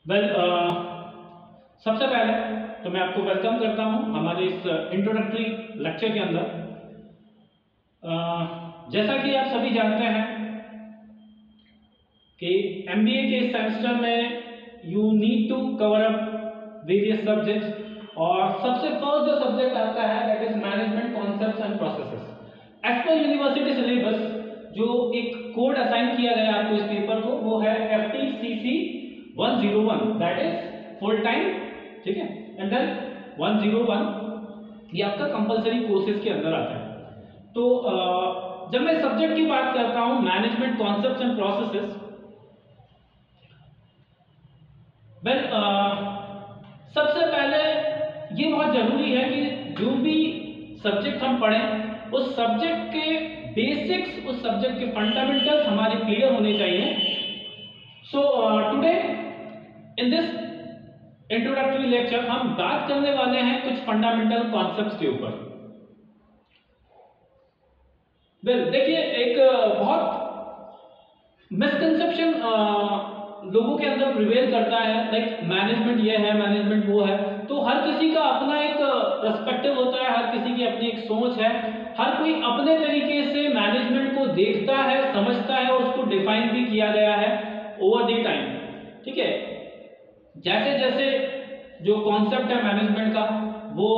Well सबसे पहले तो मैं आपको वेलकम करता हूं हमारे इस इंट्रोडक्टरी लेक्चर के अंदर। जैसा कि आप सभी जानते हैं कि एमबीए के इस सेमेस्टर में you need to cover up various subjects और सबसे फर्स्ट जो सब्जेक्ट आता है that is management concepts and processes. As per university syllabus जो एक कोड असाइन किया गया आपको इस पेपर को वो है FTCC 101 that is full time, ठीक है, एंड देन 101 ये आपका कंपलसरी कोर्सेज के अंदर आता है। तो जब मैं सब्जेक्ट की बात करता हूं management concepts and processes, well सबसे पहले ये बहुत जरूरी है कि जो भी सब्जेक्ट हम पढ़ें उस सब्जेक्ट के बेसिक्स, उस सब्जेक्ट के फंडामेंटल्स हमारे क्लियर होने चाहिए। So today in this introductory lecture हम बात करने वाले हैं कुछ फंडामेंटल कॉन्सेप्ट्स के ऊपर। वेल देखिए, एक बहुत मिसकंसेप्शन लोगों के अंदर प्रिवेल करता है, लाइक मैनेजमेंट ये है, मैनेजमेंट वो है। तो हर किसी का अपना एक पर्सपेक्टिव होता है, हर किसी की अपनी एक सोच है, हर कोई अपने तरीके से मैनेजमेंट को देखता है, समझता है और उसको डिफाइन भी किया गया है ओवर द टाइम, ठीक है। जैसे जैसे जो कॉन्सेप्ट है मैनेजमेंट का वो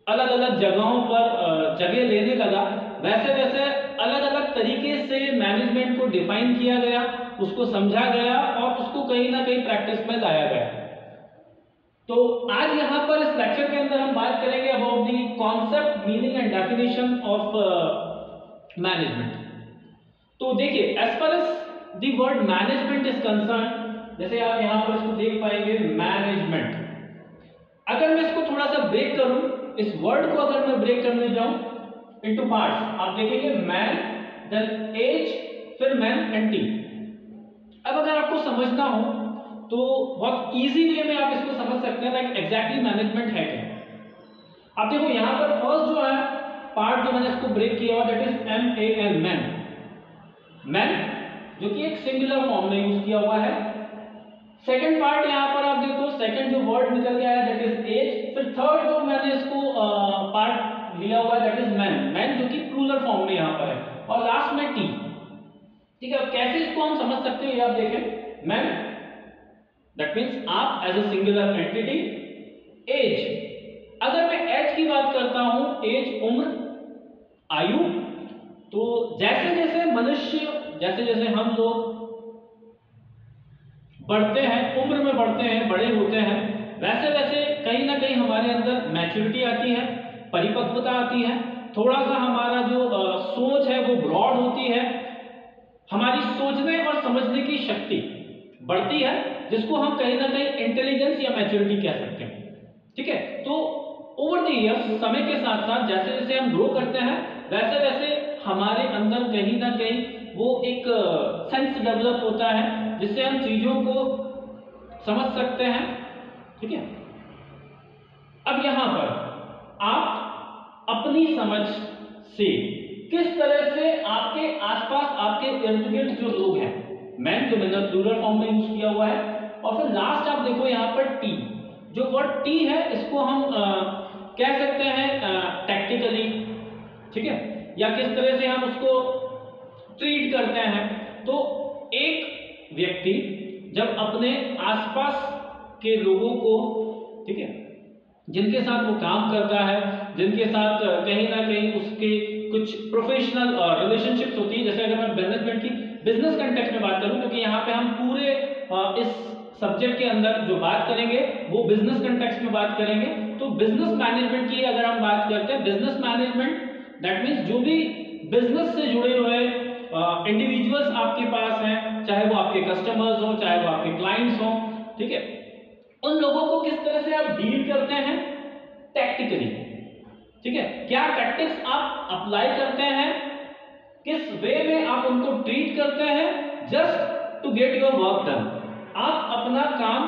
अलग अलग जगहों पर जगह लेने लगा, वैसे वैसे अलग अलग तरीके से मैनेजमेंट को डिफाइन किया गया, उसको समझा गया और उसको कहीं ना कहीं प्रैक्टिस में लाया गया। तो आज यहां पर इस लेक्चर के अंदर हम बात करेंगे about the concept, meaning and definition of management. तो देखिए, as far as the word management is concern, जैसे आप यहां पर इसको देख पाएंगे मैनेजमेंट। अगर मैं इसको थोड़ा सा ब्रेक करूं, इस वर्ड को अगर मैं ब्रेक करने जाऊं इनटू पार्ट्स, आप देखेंगे मैन, देन एज, फिर मैन एंड टी। अब अगर आपको समझना हो तो बहुत इजी वे में आप इसको समझ सकते हैं लाइक एग्जैक्टली मैनेजमेंट है क्या। आप देखो यहां पर फर्स्ट जो है पार्ट जो मैंने इसको ब्रेक किया हुआ that is MAN, man, man जो कि एक सिंगुलर फॉर्म में यूज किया हुआ है। सेकंड पार्ट यहां पर आप देखो, सेकंड जो वर्ड निकल गया है दैट इज एज। फिर थर्ड जो मैंने इसको पार्ट लिया हुआ है दैट इज मैन, मैन जो कि प्लूरल फॉर्म में यहां पर है, और लास्ट में टी, ठीक है। अब कैसे इसको हम समझ सकते हैं ये आप देखें, मैन दैट मींस आप as a singular entity, as अगर मैं एज की बात करता हूं, एज उम्र, आयु। तो जैसे जैसे मनुष्य, जैसे जैसे हम लोग बढ़ते हैं, उम्र में बढ़ते हैं, बड़े होते हैं, वैसे वैसे कहीं ना कहीं हमारे अंदर मैच्योरिटी आती है, परिपक्वता आती है, थोड़ा सा हमारा जो सोच है वो ब्रॉड होती है, हमारी सोचने और समझने की शक्ति बढ़ती है, जिसको हम कहीं ना कहीं इंटेलिजेंस या मैच्योरिटी कह सकते हैं, ठीक है। तो ओवर द ईयर्स, समय के साथ साथ जैसे जैसे हम ग्रो करते हैं वैसे वैसे हमारे अंदर कहीं ना कहीं वो एक सेंस डेवलप होता है जिससे हम चीजों को समझ सकते हैं, ठीक है। अब यहां पर आप अपनी समझ से किस तरह से आपके आसपास, आपके इर्द गिर्द जो लोग हैं, मैन जो मैंने प्लूरल फॉर्म में यूज किया हुआ है, और फिर लास्ट आप देखो यहां पर टी, जो वर्ड टी है इसको हम कह सकते हैं टैक्टिकली, ठीक है, या किस तरह से हम उसको ट्रीट करते हैं। तो एक व्यक्ति जब अपने आसपास के लोगों को, ठीक है, जिनके साथ वो काम करता है, जिनके साथ कहीं ना कहीं उसके कुछ प्रोफेशनल रिलेशनशिप्स होती है, जैसे अगर मैं मैनेजमेंट की बिजनेस कंटेक्स्ट में बात करूं, क्योंकि यहाँ पे हम पूरे इस सब्जेक्ट के अंदर जो बात करेंगे वो बिजनेस कंटेक्स्ट में बात करेंगे। तो बिजनेस मैनेजमेंट की अगर हम बात करते हैं, बिजनेस मैनेजमेंट दैट मीन्स जो भी बिजनेस से जुड़े हुए इंडिविजुअल्स आपके पास हैं, चाहे वो आपके कस्टमर्स हो, चाहे वो आपके क्लाइंट्स हो, ठीक है, उन लोगों को किस तरह से आप डील करते हैं टैक्टिकली, ठीक है, क्या टैक्टिक्स आप अप्लाई करते हैं, किस वे में आप उनको ट्रीट करते हैं just to get your work done, आप अपना काम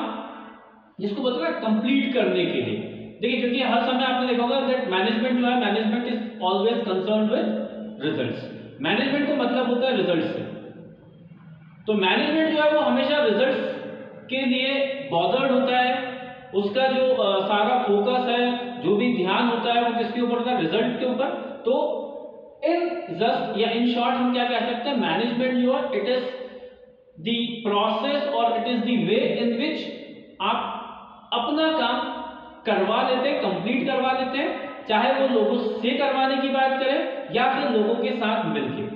जिसको बोलते हैं कंप्लीट करने के लिए। देखिए, क्योंकि हर समय आपने देखा होगा दैट मैनेजमेंट जो है, management is always concerned with results. Management को मतलब होता है रिजल्ट से, तो मैनेजमेंट जो है वो हमेशा रिजल्ट्स के लिए बॉदर्ड होता है, उसका जो सारा फोकस है, जो भी ध्यान होता है वो किसके ऊपर होता है, रिजल्ट के ऊपर। तो इन जस्ट या इन शॉर्ट हम क्या कह सकते हैं, मैनेजमेंट जो है इट इज द प्रोसेस और इट इज द वे इन विच आप अपना काम करवा लेते हैं, कंप्लीट करवा लेते हैं, चाहे वो लोगों से करवाने की बात करें या फिर लोगों के साथ मिलकर।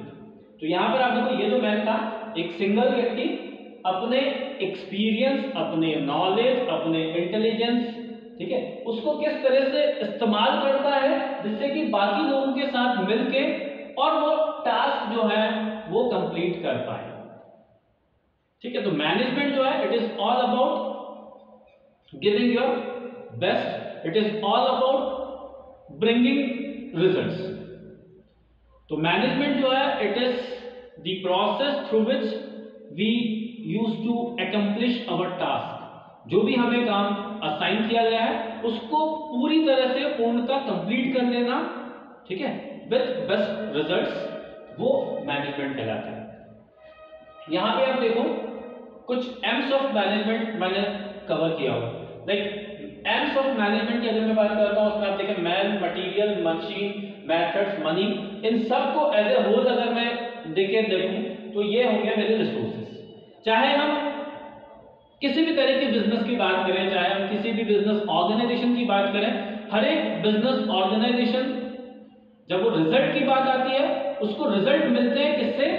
तो यहां पर आप देखो ये जो मैंने कहा, एक सिंगल व्यक्ति अपने एक्सपीरियंस, अपने नॉलेज, अपने इंटेलिजेंस, ठीक है, उसको किस तरह से इस्तेमाल करता है जिससे कि बाकी लोगों के साथ मिलके और वो टास्क जो है वो कंप्लीट कर पाए। ठीक है, तो मैनेजमेंट जो है it is all about giving your best, it is all about bringing results. तो मैनेजमेंट जो है it is the process through which we use to accomplish our task. जो भी हमें काम असाइन किया गया है उसको पूरी तरह से पूर्णतः कंप्लीट कर लेना, ठीक है, विद बेस्ट रिजल्ट्स, वो मैनेजमेंट कहलाता है। यहां पे आप देखो कुछ एम्स ऑफ मैनेजमेंट मैंने कवर किया हुआ। लाइक एम्स ऑफ मैनेजमेंट की अगर मैं बात करता हूं उसमें आप देखें man, material, machine, methods, money, इन सबको एज ए होल अगर मैं देखूं तो ये हो गया मेरे रिसोर्सेस। चाहे हम किसी भी तरह के बिजनेस की बात करें, चाहे हम किसी भी बिजनेस ऑर्गेनाइजेशन की बात करें, हर एक बिजनेस ऑर्गेनाइजेशन जब वो रिजल्ट की बात आती है उसको रिजल्ट मिलते हैं किससे,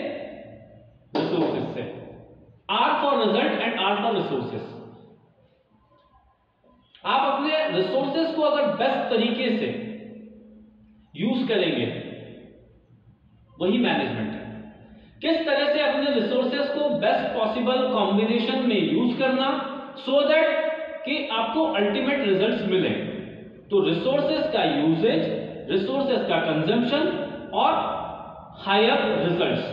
रिसोर्सेस से। R for result and R for resources. आप अपने रिसोर्सेस को अगर बेस्ट तरीके से यूज करेंगे वही मैनेजमेंट है। किस तरह से अपने रिसोर्सेस को बेस्ट पॉसिबल कॉम्बिनेशन में यूज करना सो दैट कि आपको अल्टीमेट रिजल्ट्स मिले। तो रिसोर्सेस का यूजेज, रिसोर्सेस का कंजम्पशन और हायर रिजल्ट्स,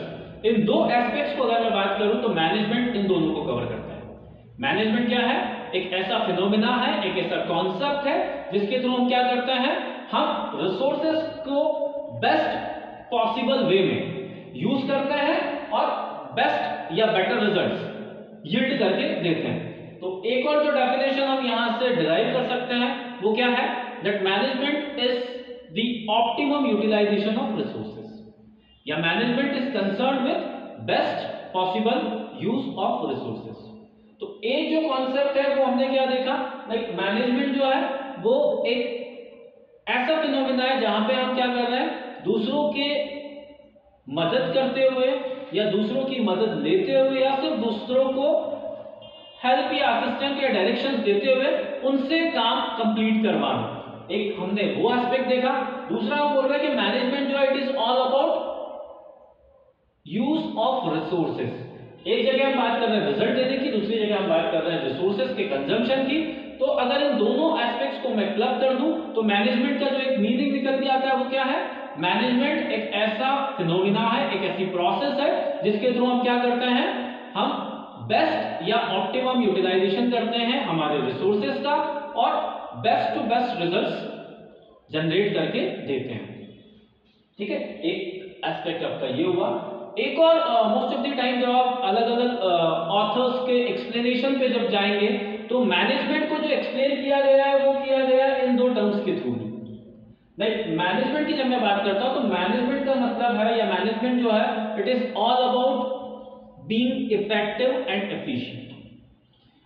इन दो एस्पेक्ट्स को अगर मैं बात करूं तो मैनेजमेंट इन दोनों को कवर करता है। मैनेजमेंट क्या है, एक ऐसा फिनोमिना है, एक ऐसा कॉन्सेप्ट है जिसके थ्रू हम क्या करते हैं, हम रिसोर्सेस को बेस्ट पॉसिबल वे में यूज करते हैं और बेस्ट या बेटर रिजल्ट्स यील्ड करके देते हैं। तो एक और जो डेफिनेशन हम यहां से डिराइव कर सकते हैं वो क्या है, that management is the optimum utilisation of resources, या management is concerned with best possible use of resources. तो एक जो कॉन्सेप्ट है वो हमने क्या देखा, लाइक मैनेजमेंट जो है वो एक ऐसा फिनोमिना है जहां पे हम क्या कर रहे हैं, दूसरों के मदद करते हुए या दूसरों की मदद लेते हुए या सिर्फ दूसरों को हेल्प या असिस्टेंट या डायरेक्शन देते हुए उनसे काम कंप्लीट करवाना। एक हमने वो एस्पेक्ट देखा। दूसरा हम बोल रहे हैं कि मैनेजमेंट जो है it is all about use of resources. एक जगह हम बात कर रहे हैं रिजल्ट देने की, दूसरी जगह हम बात कर रहे हैं रिसोर्सेस के कंजम्पशन की। तो अगर इन दोनों एस्पेक्ट्स को मैं क्लब कर दूं तो मैनेजमेंट का जो एक मीनिंग निकल के आता है वो क्या है, मैनेजमेंट एक ऐसा फिनोमिना है, एक ऐसी प्रोसेस है जिसके थ्रू हम क्या करते हैं, हम बेस्ट या ऑप्टिमम यूटिलाइजेशन करते हैं हमारे रिसोर्सेस का और best to best results generate करके देते हैं। ठीक है, एक एस्पेक्ट आपका ये हुआ। एक और मोस्ट ऑफ द टाइम जब आप अलग अलग ऑथर्स के एक्सप्लेनेशन पे जब जाएंगे तो मैनेजमेंट को जो एक्सप्लेन किया गया है वो किया गया है इन दो टर्म्स के थ्रू। लाइक मैनेजमेंट की जब मैं बात करता हूं तो मैनेजमेंट का मतलब है या मैनेजमेंट जो है it is all about being effective and efficient.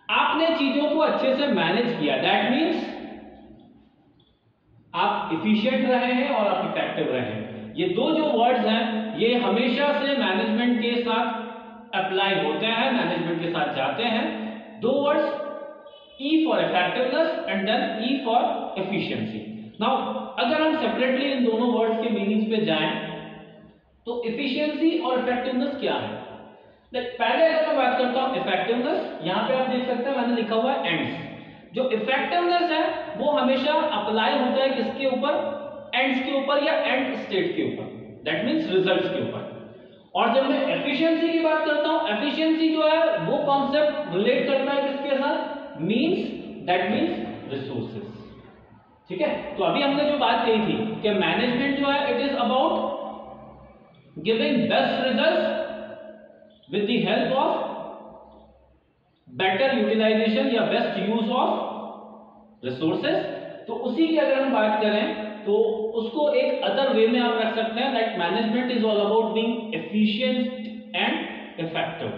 आपने चीजों को अच्छे से मैनेज किया, दैट मीन्स आप इफिशिएंट रहे हैं और आप इफेक्टिव रहे हैं। ये दो जो वर्ड्स हैं ये हमेशा से मैनेजमेंट के साथ अप्लाई होते हैं, मैनेजमेंट के साथ जाते हैं। दो words, E for effectiveness and then E for efficiency. Now अगर हम सेपरेटली इन दोनों वर्ड्स के मीनिंग्स पे जाएं तो एफिशिएंसी और इफेक्टिवनेस क्या है। पहले अगर मैं बात करता हूं इफेक्टिवनेस, यहां पे आप देख सकते हैं मैंने लिखा हुआ है एंड्स। जो इफेक्टिवनेस है वो हमेशा अप्लाई होता है किसके ऊपर, एंड्स के ऊपर या एंड स्टेट के ऊपर, दैट मींस रिजल्ट्स के ऊपर। और जब मैं एफिशिएंसी की बात करता हूं, एफिशिएंसी जो है वो कॉन्सेप्ट रिलेट करता है किसके साथ, मींस, दैट मींस रिसोर्सेज। ठीक है, तो अभी हमने जो बात कही थी कि मैनेजमेंट जो है it is about giving best results with the help of better utilisation या बेस्ट यूज ऑफ रिसोर्सेज। तो उसी की अगर हम बात करें तो उसको एक अदर वे में आप रख सकते हैं that management is all about being efficient and effective.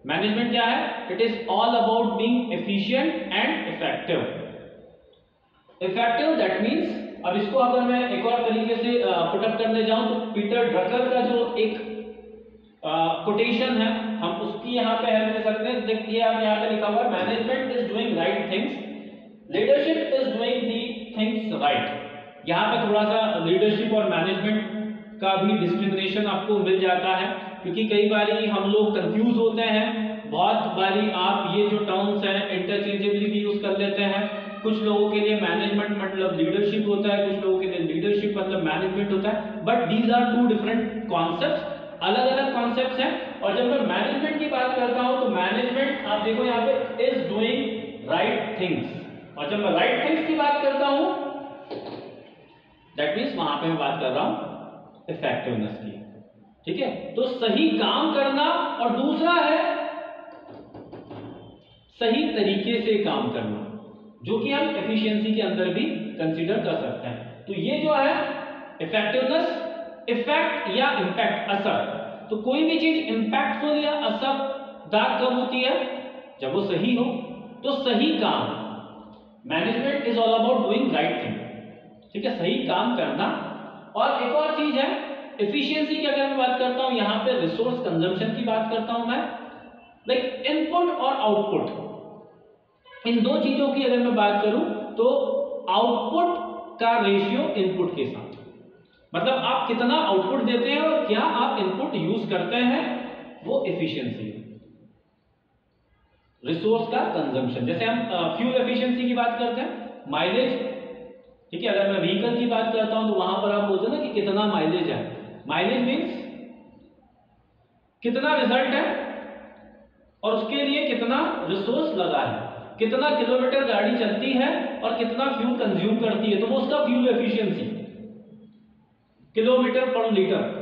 Management क्या है? It is all about being efficient and effective. Effective that means, अब इसको अगर मैं एक और तरीके से पुट अप करने जाऊं तो पीटर ड्रकर का जो एक कोटेशन है हम उसकी यहाँ पे हेल्प ले सकते हैं। देखिए आप यहाँ पे लिखा हुआ है management is doing right things, leadership is doing the things right. यहाँ पे थोड़ा सा लीडरशिप और मैनेजमेंट का भी डिस्क्रिमिनेशन आपको मिल जाता है, क्योंकि कई बारी हम लोग कंफ्यूज होते हैं। बहुत बारी आप ये जो टर्म्स हैं इंटरचेंजेबली भी यूज कर लेते हैं। कुछ लोगों के लिए मैनेजमेंट मतलब लीडरशिप होता है, कुछ लोगों के लिए लीडरशिप मतलब मैनेजमेंट होता है, but these are two different concepts, अलग अलग कॉन्सेप्ट्स हैं। और जब मैं मैनेजमेंट की बात करता हूं तो मैनेजमेंट आप देखो यहाँ पे इज डूइंग राइट थिंग्स, और जब मैं राइट थिंग्स की बात करता हूं दैट मींस वहां पे मैं बात कर रहा हूं इफेक्टिवनेस की। ठीक है, तो सही काम करना और दूसरा है सही तरीके से काम करना, जो कि हम एफिशिएंसी के अंदर भी कंसीडर कर सकते हैं। तो ये जो है इफेक्टिवनेस, इफेक्ट या इंपैक्ट, असर। तो कोई भी चीज इंपैक्टफुल या असरदार कब होती है? जब वो सही हो। तो सही काम, management is all about doing right thing. ठीक है, सही काम करना। और एक और चीज है एफिशिएंसी की अगर मैं बात करता हूं, यहां पे रिसोर्स कंजम्पशन की बात करता हूं मैं, लाइक इनपुट और आउटपुट, इन दो चीजों की अगर मैं बात करूं तो आउटपुट का रेशियो इनपुट के साथ, मतलब आप कितना आउटपुट देते हैं और क्या आप इनपुट यूज करते हैं, वो एफिशिएंसी है। रिसोर्स का कंजम्पशन, जैसे हम फ्यूल एफिशिएंसी की बात करते हैं, माइलेज। ठीक है, अगर मैं व्हीकल की बात करता हूं तो वहां पर आप बोलते हैं ना कि कितना माइलेज है। माइलेज मींस कितना रिजल्ट है और उसके लिए कितना रिसोर्स लगा है, कितना किलोमीटर गाड़ी चलती है और कितना फ्यूल कंज्यूम करती है, तो वो उसका फ्यूल एफिशिएंसी, किलोमीटर पर लीटर।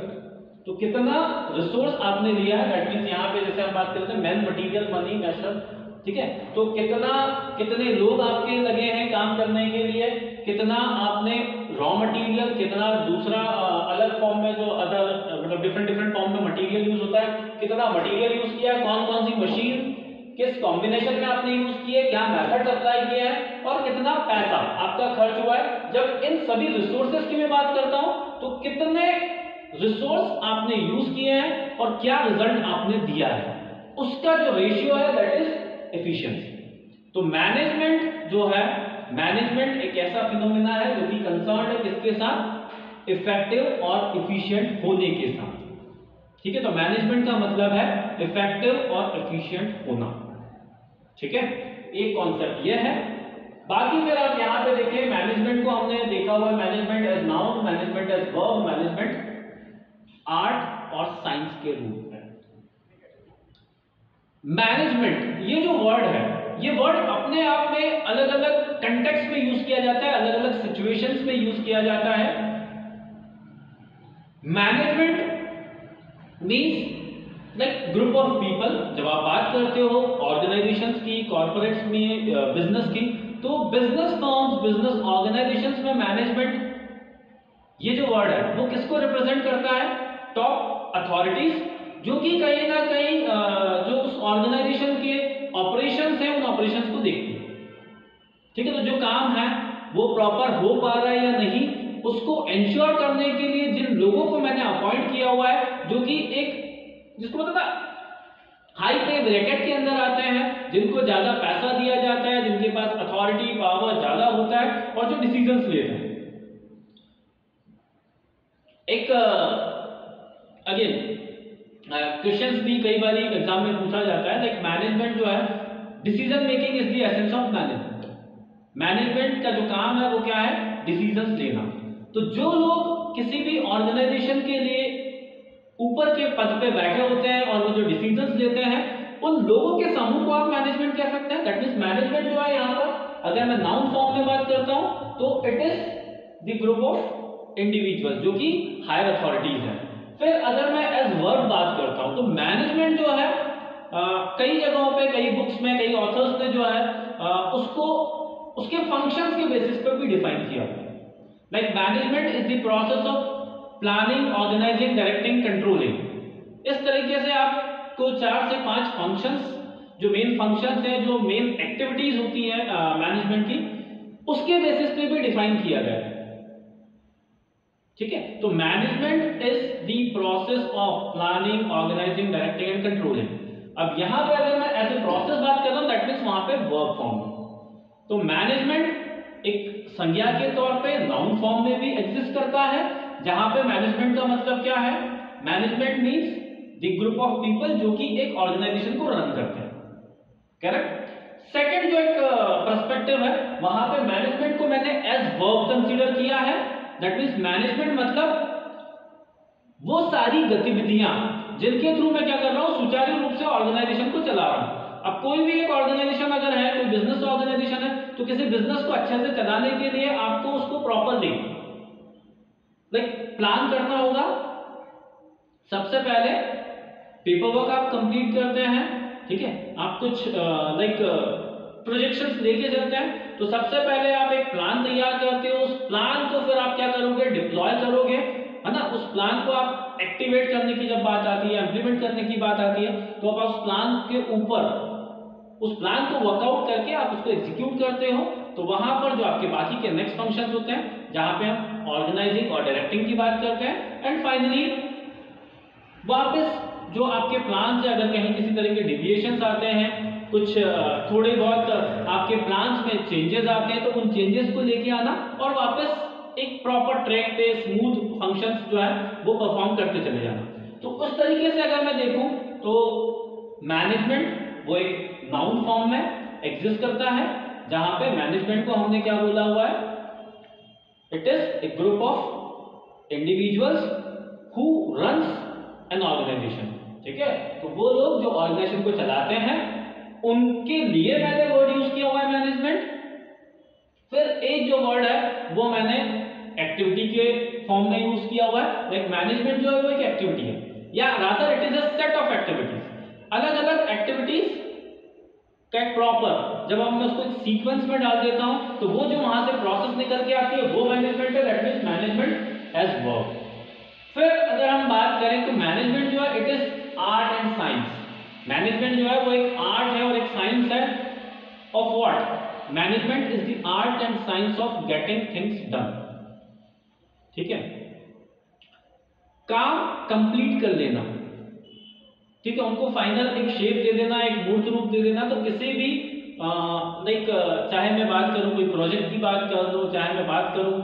तो कितना रिसोर्स आपने लिया है, दैट मींस यहां पे जैसे हम बात करते हैं मैन मटेरियल मनी मेथड। ठीक है, तो कितने लोग आपके लगे हैं काम करने के लिए, कितना आपने रॉ मटेरियल, कितना दूसरा अलग फॉर्म में जो अदर मतलब डिफरेंट फॉर्म में मटेरियल यूज होता है, कितना मटेरियल यूज किया है, कौन कौन सी मशीन किस कॉम्बिनेशन में आपने यूज किए, क्या मेथड अप्लाई किया है और कितना पैसा आपका खर्च हुआ है। जब इन सभी रिसोर्सेज की मैं बात करता हूं तो कितने रिसोर्स आपने यूज किए हैं और क्या रिजल्ट आपने दिया है, उसका जो रेशियो है दैट इज एफिशिएंसी। तो मैनेजमेंट जो है, मैनेजमेंट एक ऐसा फिनोमेना है जो कि कंसर्न है किसके साथ, इफेक्टिव और एफिशिएंट होने के साथ। ठीक है, तो मैनेजमेंट का मतलब है इफेक्टिव और एफिशिएंट होना। ठीक है, एक कॉन्सेप्ट ये है। बाकी फिर आप यहां पे देखिए मैनेजमेंट को हमने देखा हुआ है management as noun, management as verb, management art और साइंस के रूप में। मैनेजमेंट ये जो वर्ड है, ये वर्ड अपने आप में अलग अलग कंटेक्स्ट में यूज किया जाता है, अलग अलग सिचुएशंस में यूज किया जाता है। Management means like group of people. जब आप बात करते हो ऑर्गेनाइजेशंस की, कॉर्पोरेट्स में, बिजनेस की, तो बिजनेस फर्म्स, बिजनेस ऑर्गेनाइजेशंस में मैनेजमेंट ये जो वर्ड है वो किसको रिप्रेजेंट करता है, टॉप अथॉरिटीज, जो कि कहीं ना कहीं जो उस ऑर्गेनाइजेशन के ऑपरेशंस हैं उन ऑपरेशंस को देखती है। ठीक है, तो जो काम है वो प्रॉपर हो पा रहा है या नहीं, उसको इंश्योर करने के लिए जिन लोगों को मैंने अपॉइंट किया हुआ है, जो कि एक जिसको पता हाई पे ब्रैकेट के अंदर आते हैं, जिनको ज्यादा पैसा दिया जाता है, जिनके पास अथॉरिटी पावर ज्यादा होता है और जो डिसीजंस लेते हैं। एक अगेन क्वेश्चंस भी कई बार एग्जाम में पूछा जाता है, लाइक मैनेजमेंट जो है, decision making is the essence of management. Management का जो काम है वो क्या है, डिसीजंस लेना। तो जो लोग किसी भी ऑर्गेनाइजेशन के लिए ऊपर के पद पे बैठे होते हैं और वो जो डिसीजंस लेते हैं, उन लोगों के समूह को आप मैनेजमेंट कह सकते हैं। दैट मींस मैनेजमेंट जो है यहाँ पर अगर मैं नाउन फॉर्म में बात करता हूं तो it is the group of individual जो कि हायर अथॉरिटीज है। फिर अगर मैं एज वर्ब बात करता हूं तो मैनेजमेंट जो है कई जगहों पे, कई बुक्स में, कई ऑथर्स ने जो है उसको उसके फंक्शंस के बेसिस पर भी डिफाइन किया हुआ है। Like management is the process of planning, organising, directing, controlling. इस तरीके से आपको 4 से 5 फंक्शंस, जो मेन फंक्शंस हैं, जो मेन एक्टिविटीज होती है मैनेजमेंट की, उसके बेसिस पे भी डिफाइन किया गया है। ठीक है, तो management is the process of planning, organising, directing and controlling. अब यहां पे अगर मैं एज ए प्रोसेस बात कर रहा हूं, दैट मींस वहां पे वर्ब फॉर्म। तो मैनेजमेंट एक संज्ञा के तौर पे नाउन फॉर्म में भी एग्जिस्ट करता है, जहां पे मैनेजमेंट का मतलब क्या है? Management means the group of people जो कि एक ऑर्गेनाइजेशन को रन करते हैं। करेक्ट। सेकंड जो एक पर्सपेक्टिव है, वहां पे मैनेजमेंट को मैंने एज वर्ब कंसीडर किया है। दैट मींस मैनेजमेंट मतलब वो सारी गतिविधियां जिनके थ्रू मैं क्या कर रहा हूं, सुचारू रूप से ऑर्गेनाइजेशन को चला रहा हूं। अब कोई भी एक ऑर्गेनाइजेशन अगर है, कोई बिजनेस ऑर्गेनाइजेशन है, तो किसी बिजनेस को अच्छे से चलाने के लिए आपको उसको प्रॉपरली प्लान करना होगा। सबसे पहले पेपर वर्क आप कंप्लीट करते हैं, ठीक है, आप कुछ प्रोजेक्शंस लेके चलते हैं, तो सबसे पहले आप एक प्लान तैयार करते हो। उस प्लान को फिर आप क्या करोगे? डिप्लॉय करोगे, है ना। उस प्लान को आप एक्टिवेट करने की जब बात आती है, इंप्लीमेंट करने की बात आती है, तो आप उस प्लान के ऊपर उस प्लान को वर्कआउट करके आप उसको एग्जीक्यूट करते हो। तो वहां पर जो आपके बाकी के नेक्स्ट फंक्शंस होते हैं, जहां पे हम ऑर्गेनाइजिंग और डायरेक्टिंग की बात करते हैं, एंड फाइनली वापस जो आपके प्लान से अगर कहीं किसी तरह के डिविएशंस आते हैं, कुछ थोड़े बहुत आपके प्लान्स में चेंजेस आते हैं, तो उन चेंजेस को लेके आना और वापस एक प्रॉपर ट्रैक पे स्मूथ फंक्शंस जो है वो परफॉर्म करते चले जाना। तो उस तरीके से अगर मैं देखूं तो मैनेजमेंट वो एक नाउन फॉर्म में एग्जिस्ट करता है, जहां पे मैनेजमेंट को हमने क्या बोला हुआ है? It is a group of individuals who runs an organisation. ठीक है, तो वो लोग जो ऑर्गेनाइजेशन को चलाते हैं, उनके लिए मैंने वर्ड यूज किया हुआ है मैनेजमेंट। फिर एक जो वर्ड है वो मैंने एक्टिविटी के फॉर्म में यूज किया हुआ है। लाइक मैनेजमेंट जो है वो एक एक्टिविटी है, या rather it is a set of activities. अलग अलग एक्टिविटीज का एक प्रॉपर, जब मैं उसको एक सीक्वेंस में डाल देता हूं, तो वो जो वहां से प्रोसेस निकल के आती है वो मैनेजमेंट है। That means management as work. फिर अगर हम बात करें तो मैनेजमेंट जो है it is art and science. Management जो है वो एक आर्ट है और एक साइंस है। Of what? Management is the art and science of getting things done. ठीक है, काम कंप्लीट कर लेना, ठीक है, उनको फाइनल एक शेप दे देना, एक मूर्त रूप दे देना। तो किसी भी चाहे मैं बात करूं कोई प्रोजेक्ट की बात कर लो, चाहे मैं बात करूं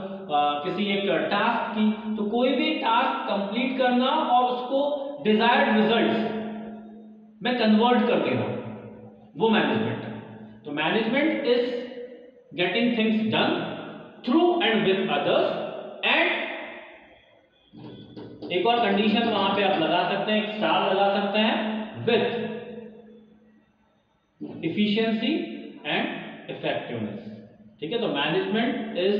किसी एक टास्क की, तो कोई भी टास्क कंप्लीट करना और उसको डिजायर्ड रिजल्ट्स में कन्वर्ट कर देना, वो मैनेजमेंट है। तो management is getting things done through and with others, and एक और कंडीशन वहां पे आप लगा सकते हैं, एक स्टार लगा सकते हैं, विद efficiency and effectiveness। ठीक है, तो management is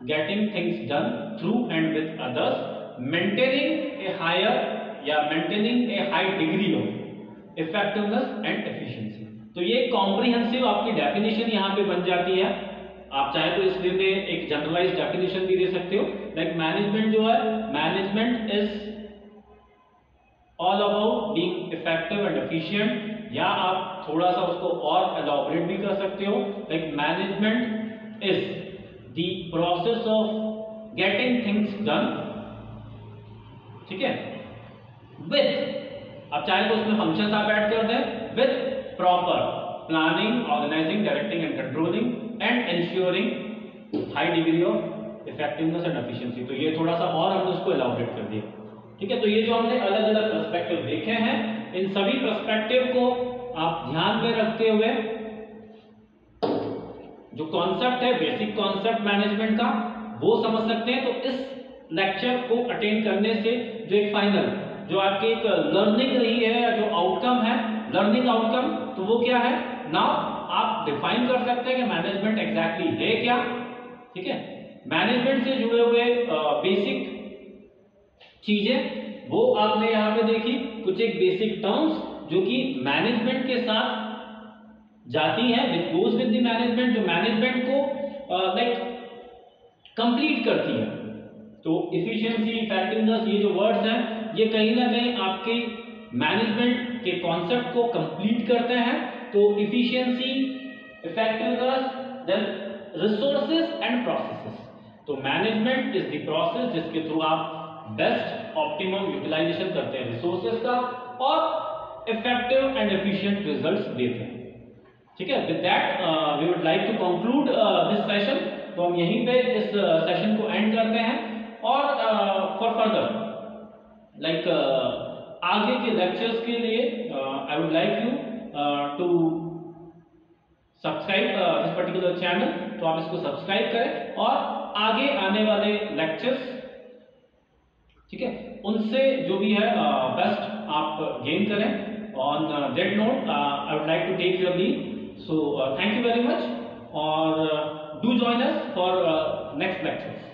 getting things done through and with others, maintaining a higher या maintaining a high degree of effectiveness and efficiency. तो ये कॉम्प्रिहेंसिव आपकी डेफिनेशन यहां पे बन जाती है। आप चाहे तो इसलिए में एक जनरलाइज्ड डेफिनेशन भी दे सकते हो। लाइक मैनेजमेंट जो है, management is all about being effective and efficient, या आप थोड़ा सा उसको और एलॉबरेट भी कर सकते हो। Like management is the process of getting things done, ठीक है, विद, अब चाहे तो उसमें फंक्शंस आप ऐड कर दें, with proper planning, organising, directing and controlling and ensuring high degree of effectiveness and efficiency. तो ये थोड़ा सा और हमने उसको एलॉबरेट कर दिया। ठीक है, तो ये जो हमने अलग अलग पर्सपेक्टिव देखे हैं, इन सभी पर्सपेक्टिव को आप ध्यान में रखते हुए जो कॉन्सेप्ट है, बेसिक कॉन्सेप्ट मैनेजमेंट का, वो समझ सकते हैं। तो इस लेक्चर को अटेंड करने से जो एक फाइनल जो आपकी एक लर्निंग रही है, या जो आउटकम है, लर्निंग आउटकम, तो वो क्या है? नाउ आप डिफाइन कर सकते हैं कि मैनेजमेंट एग्जैक्टली है क्या। ठीक है, मैनेजमेंट से जुड़े हुए बेसिक चीजें वो आपने यहां पे देखी, कुछ एक बेसिक टर्म्स, जो कि मैनेजमेंट के साथ जाती है, which goes with the management, जो मैनेजमेंट को लाइक कंप्लीट करती है। तो इफिशिएंसी, इफेक्टिवनेस, ये जो वर्ड्स हैं ये कहीं ना कहीं आपके मैनेजमेंट के कॉन्सेप्ट को कंप्लीट करते हैं। तो efficiency, effectiveness, then resources and processes. तो मैनेजमेंट इज द प्रोसेस जिसके थ्रू आप बेस्ट ऑप्टिमम यूटिलाइजेशन करते हैं रिसोर्सेज का और इफेक्टिव एंड एफिशिएंट रिजल्ट्स देते हैं। ठीक है, with that we would like to conclude this session. तो हम यहीं पे इस सेशन को एंड करते हैं और फॉर फर्दर लाइक आगे के लेक्चर्स के लिए I would like you to subscribe this particular channel. तो आप इसको सब्सक्राइब करें और आगे आने वाले लेक्चर्स, ठीक है, उनसे जो भी है बेस्ट आप गेन करें। On that note I would like to take your leave. So thank you very much, or do join us for next lectures.